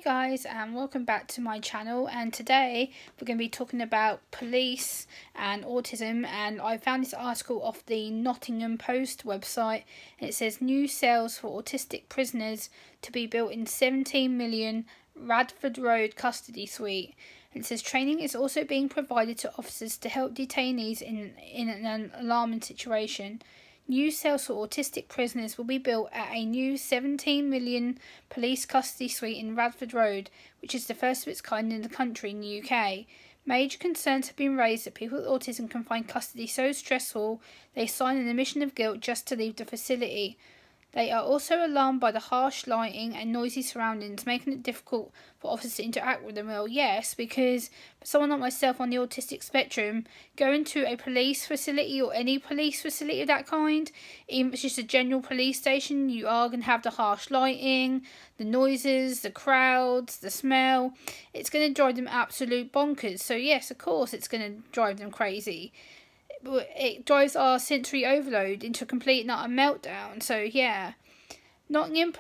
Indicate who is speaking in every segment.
Speaker 1: Guys, and welcome back to my channel, and today we're going to be talking about police and autism. And I found this article off the Nottingham Post website, and it says new cells for autistic prisoners to be built in 17 million Radford Road custody suite. And it says training is also being provided to officers to help detainees in an alarming situation. New cells for autistic prisoners will be built at a new 17 million police custody suite in Radford Road, which is the first of its kind in the country in the UK. Major concerns have been raised that people with autism can find custody so stressful they sign an admission of guilt just to leave the facility. They are also alarmed by the harsh lighting and noisy surroundings, making it difficult for officers to interact with them. Well, yes, because for someone like myself on the autistic spectrum, going to a police facility or any police facility of that kind, even if it's just a general police station, you are going to have the harsh lighting, the noises, the crowds, the smell. It's going to drive them absolute bonkers. So yes, of course, it's going to drive them crazy. It drives our sensory overload into a complete and utter meltdown. So yeah, Nottingham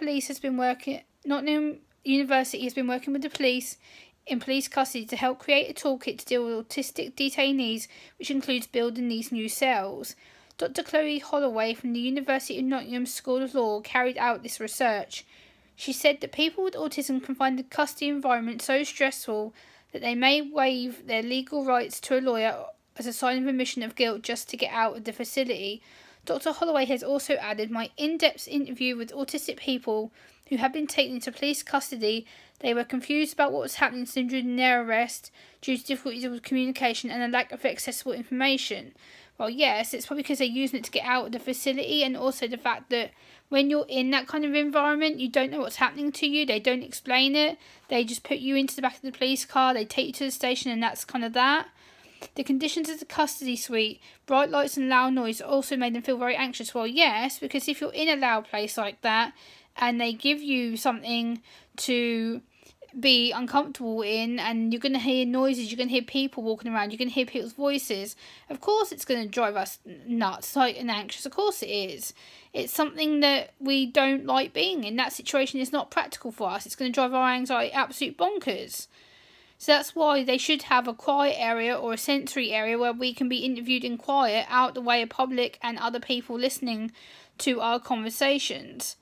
Speaker 1: University has been working with the police in police custody to help create a toolkit to deal with autistic detainees, which includes building these new cells. Dr. Chloe Holloway from the University of Nottingham School of Law carried out this research. She said that people with autism can find the custody environment so stressful that they may waive their legal rights to a lawyer as a sign of admission of guilt just to get out of the facility. Dr. Holloway has also added, my in-depth interview with autistic people who have been taken into police custody, they were confused about what was happening to them during their arrest due to difficulties with communication and a lack of accessible information. Well, yes, it's probably because they're using it to get out of the facility, and also the fact that when you're in that kind of environment, you don't know what's happening to you. They don't explain it. They just put you into the back of the police car, they take you to the station, and that's kind of that. The conditions of the custody suite, bright lights and loud noise, also made them feel very anxious. Well, yes, because if you're in a loud place like that and they give you something to be uncomfortable in, and you're going to hear noises, you're going to hear people walking around, you're going to hear people's voices, of course it's going to drive us nuts and anxious. Of course it is. It's something that we don't like being in. That situation is not practical for us. It's going to drive our anxiety absolute bonkers. So that's why they should have a quiet area or a sensory area where we can be interviewed in quiet, out the way of public and other people listening to our conversations.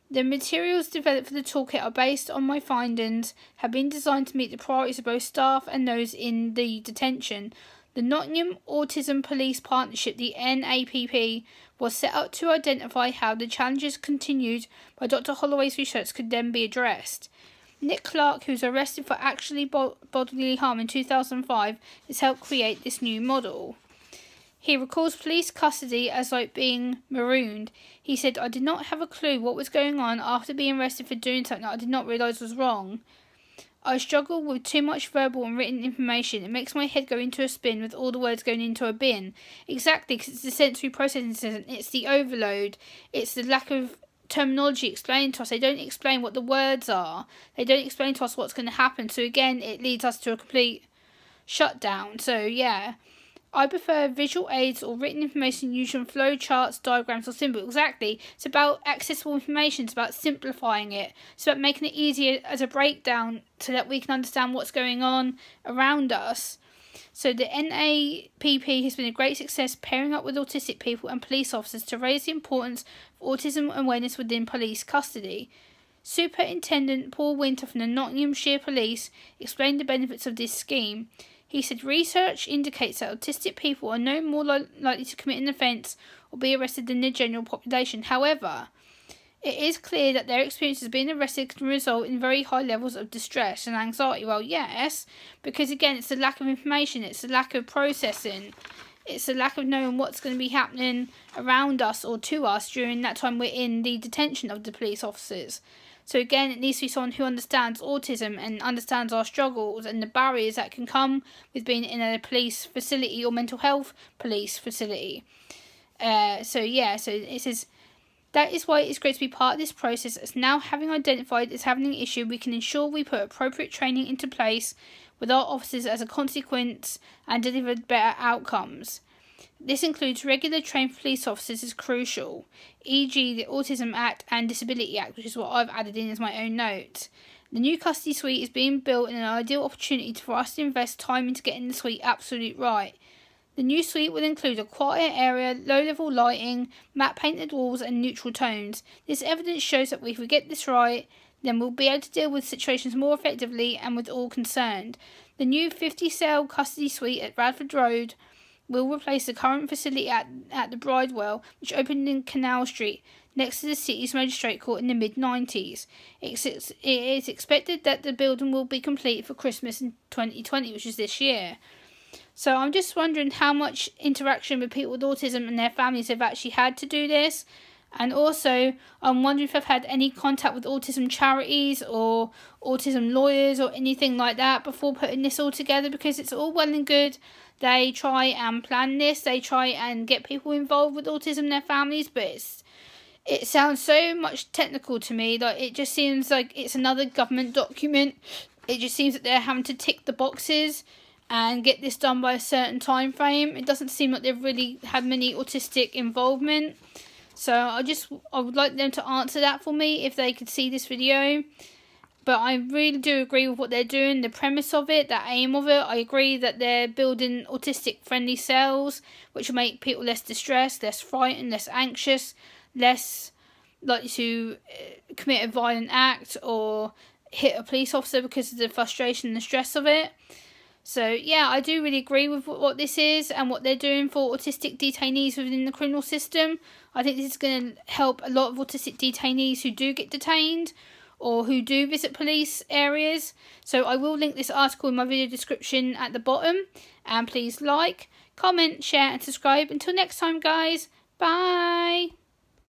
Speaker 1: The materials developed for the toolkit are based on my findings, have been designed to meet the priorities of both staff and those in the detention. The Nottingham Autism Police Partnership, the NAPP, was set up to identify how the challenges continued by Dr. Holloway's research could then be addressed. Nick Clark, who was arrested for actually bodily harm in 2005, has helped create this new model. He recalls police custody as like being marooned. He said, I did not have a clue what was going on after being arrested for doing something I did not realise was wrong. I struggle with too much verbal and written information. It makes my head go into a spin with all the words going into a bin. Exactly, because it's the sensory processing system. It's the overload. It's the lack of terminology explained to us. They don't explain what the words are. They don't explain to us what's going to happen. So again, it leads us to a complete shutdown. So yeah, I prefer visual aids or written information used on flow charts, diagrams or symbols. Exactly. It's about accessible information. It's about simplifying it. It's about making it easier as a breakdown so that we can understand what's going on around us. So the NAPP has been a great success pairing up with autistic people and police officers to raise the importance of autism awareness within police custody. Superintendent Paul Winter from the Nottinghamshire Police explained the benefits of this scheme. He said research indicates that autistic people are no more likely to commit an offence or be arrested than the general population. However, it is clear that their experiences of being arrested can result in very high levels of distress and anxiety. Well, yes, because again, it's the lack of information, it's the lack of processing, it's the lack of knowing what's going to be happening around us or to us during that time we're in the detention of the police officers. So again, it needs to be someone who understands autism and understands our struggles and the barriers that can come with being in a police facility or mental health police facility. So it says, that is why it's great to be part of this process, as now having identified as having an issue, we can ensure we put appropriate training into place with our officers as a consequence and deliver better outcomes. This includes regular training for police officers is crucial, e.g. the Autism Act and Disability Act, which is what I've added in as my own note. The new custody suite is being built in an ideal opportunity for us to invest time into getting the suite absolute right. The new suite will include a quiet area, low-level lighting, matte-painted walls and neutral tones. This evidence shows that if we get this right, then we'll be able to deal with situations more effectively and with all concerned. The new 50-cell custody suite at Radford Road will replace the current facility at the Bridewell, which opened in Canal Street, next to the city's magistrate court in the mid-90s. It is expected that the building will be complete for Christmas in 2020, which is this year. So I'm just wondering how much interaction with people with autism and their families have actually had to do this. And also, I'm wondering if I've had any contact with autism charities or autism lawyers or anything like that before putting this all together, because it's all well and good. They try and plan this, they try and get people involved with autism and their families, but it sounds so much technical to me. Like, it just seems like it's another government document. It just seems that they're having to tick the boxes and get this done by a certain time frame. It doesn't seem like they've really had many autistic involvement. So I would like them to answer that for me if they could see this video. But I really do agree with what they're doing, the premise of it, the aim of it. I agree that they're building autistic-friendly cells, which will make people less distressed, less frightened, less anxious, less likely to commit a violent act or hit a police officer because of the frustration and the stress of it. So, yeah, I do really agree with what this is and what they're doing for autistic detainees within the criminal system. I think this is going to help a lot of autistic detainees who do get detained or who do visit police areas. So I will link this article in my video description at the bottom. And please like, comment, share and subscribe. Until next time, guys. Bye.